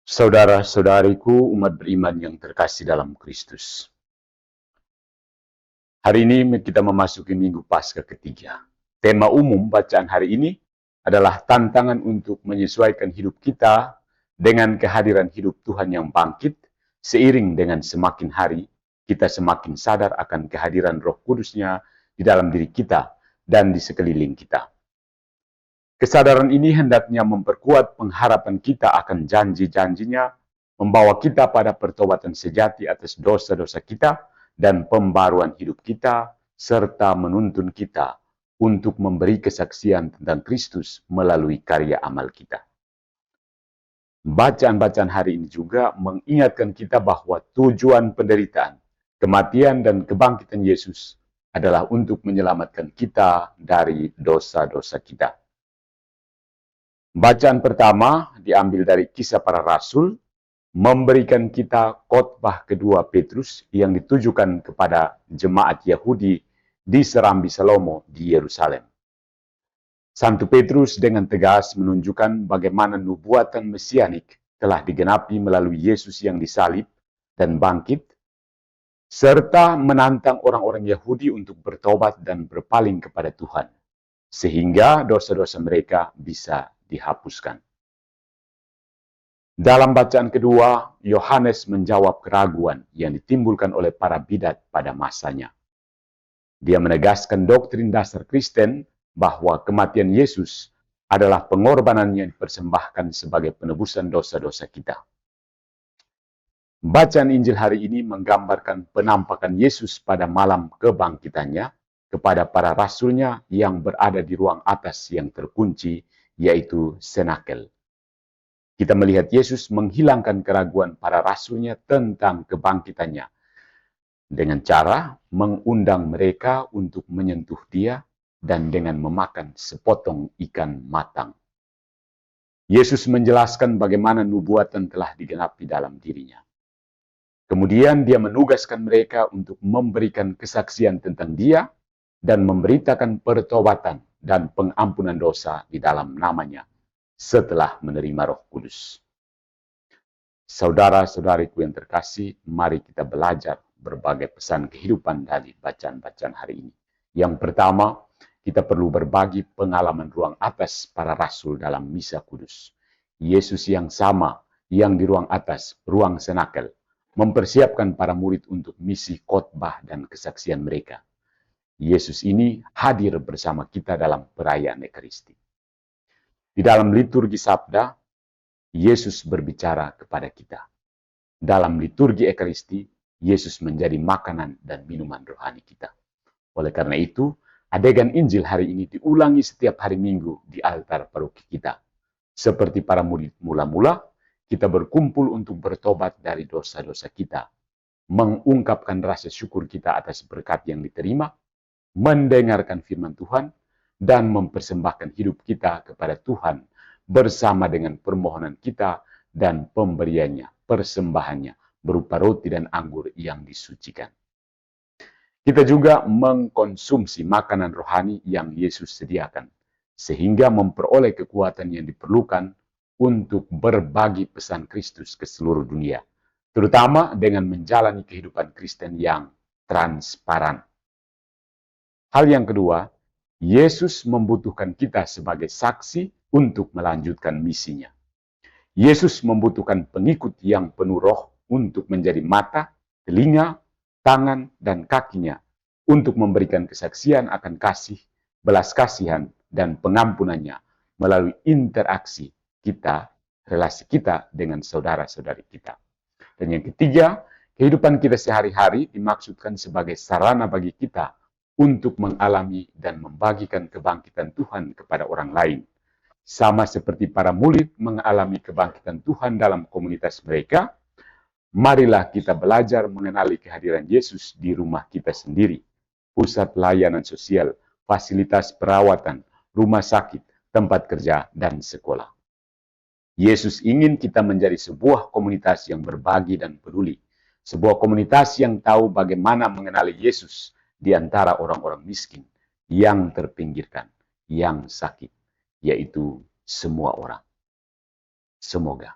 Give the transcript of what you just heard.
Saudara-saudariku, umat beriman yang terkasih dalam Kristus. Hari ini kita memasuki Minggu Paskah ketiga. Tema umum bacaan hari ini adalah tantangan untuk menyesuaikan hidup kita dengan kehadiran hidup Tuhan yang bangkit, seiring dengan semakin hari kita semakin sadar akan kehadiran Roh Kudus-Nya di dalam diri kita dan di sekeliling kita. Kesadaran ini hendaknya memperkuat pengharapan kita akan janji-janjinya, membawa kita pada pertobatan sejati atas dosa-dosa kita dan pembaruan hidup kita, serta menuntun kita untuk memberi kesaksian tentang Kristus melalui karya amal kita. Bacaan-bacaan hari ini juga mengingatkan kita bahwa tujuan penderitaan, kematian, dan kebangkitan Yesus adalah untuk menyelamatkan kita dari dosa-dosa kita. Bacaan pertama diambil dari Kisah Para Rasul, memberikan kita khotbah kedua Petrus yang ditujukan kepada jemaat Yahudi di Serambi Salomo di Yerusalem. Santo Petrus dengan tegas menunjukkan bagaimana nubuatan mesianik telah digenapi melalui Yesus yang disalib dan bangkit, serta menantang orang-orang Yahudi untuk bertobat dan berpaling kepada Tuhan, sehingga dosa-dosa mereka bisa dihapuskan. Dalam bacaan kedua, Yohanes menjawab keraguan yang ditimbulkan oleh para bidat pada masanya. Dia menegaskan doktrin dasar Kristen bahwa kematian Yesus adalah pengorbanan yang dipersembahkan sebagai penebusan dosa-dosa kita. Bacaan Injil hari ini menggambarkan penampakan Yesus pada malam kebangkitannya kepada para rasulnya yang berada di ruang atas yang terkunci, yaitu senakel. Kita melihat Yesus menghilangkan keraguan para rasulnya tentang kebangkitannya dengan cara mengundang mereka untuk menyentuh dia dan dengan memakan sepotong ikan matang. Yesus menjelaskan bagaimana nubuatan telah digenapi dalam dirinya. Kemudian dia menugaskan mereka untuk memberikan kesaksian tentang dia dan memberitakan pertobatan dan pengampunan dosa di dalam namanya setelah menerima Roh Kudus. Saudara-saudariku yang terkasih, mari kita belajar berbagai pesan kehidupan dari bacaan-bacaan hari ini. Yang pertama, kita perlu berbagi pengalaman ruang atas para rasul dalam misa kudus. Yesus yang sama, yang di ruang atas, ruang senakel, mempersiapkan para murid untuk misi khotbah dan kesaksian mereka. Yesus ini hadir bersama kita dalam perayaan Ekaristi. Di dalam liturgi Sabda, Yesus berbicara kepada kita. Dalam liturgi Ekaristi, Yesus menjadi makanan dan minuman rohani kita. Oleh karena itu, adegan Injil hari ini diulangi setiap hari Minggu di altar paroki kita. Seperti para murid mula-mula, kita berkumpul untuk bertobat dari dosa-dosa kita, mengungkapkan rasa syukur kita atas berkat yang diterima, mendengarkan firman Tuhan, dan mempersembahkan hidup kita kepada Tuhan bersama dengan permohonan kita dan pemberiannya, persembahannya, berupa roti dan anggur yang disucikan. Kita juga mengkonsumsi makanan rohani yang Yesus sediakan, sehingga memperoleh kekuatan yang diperlukan untuk berbagi pesan Kristus ke seluruh dunia, terutama dengan menjalani kehidupan Kristen yang transparan. Hal yang kedua, Yesus membutuhkan kita sebagai saksi untuk melanjutkan misinya. Yesus membutuhkan pengikut yang penuh roh untuk menjadi mata, telinga, tangan, dan kakinya untuk memberikan kesaksian akan kasih, belas kasihan, dan pengampunannya melalui interaksi kita, relasi kita dengan saudara-saudari kita. Dan yang ketiga, kehidupan kita sehari-hari dimaksudkan sebagai sarana bagi kita untuk mengalami dan membagikan kebangkitan Tuhan kepada orang lain. Sama seperti para murid mengalami kebangkitan Tuhan dalam komunitas mereka, marilah kita belajar mengenali kehadiran Yesus di rumah kita sendiri, pusat layanan sosial, fasilitas perawatan, rumah sakit, tempat kerja, dan sekolah. Yesus ingin kita menjadi sebuah komunitas yang berbagi dan peduli, sebuah komunitas yang tahu bagaimana mengenali Yesus di antara orang-orang miskin, yang terpinggirkan, yang sakit, yaitu semua orang. Semoga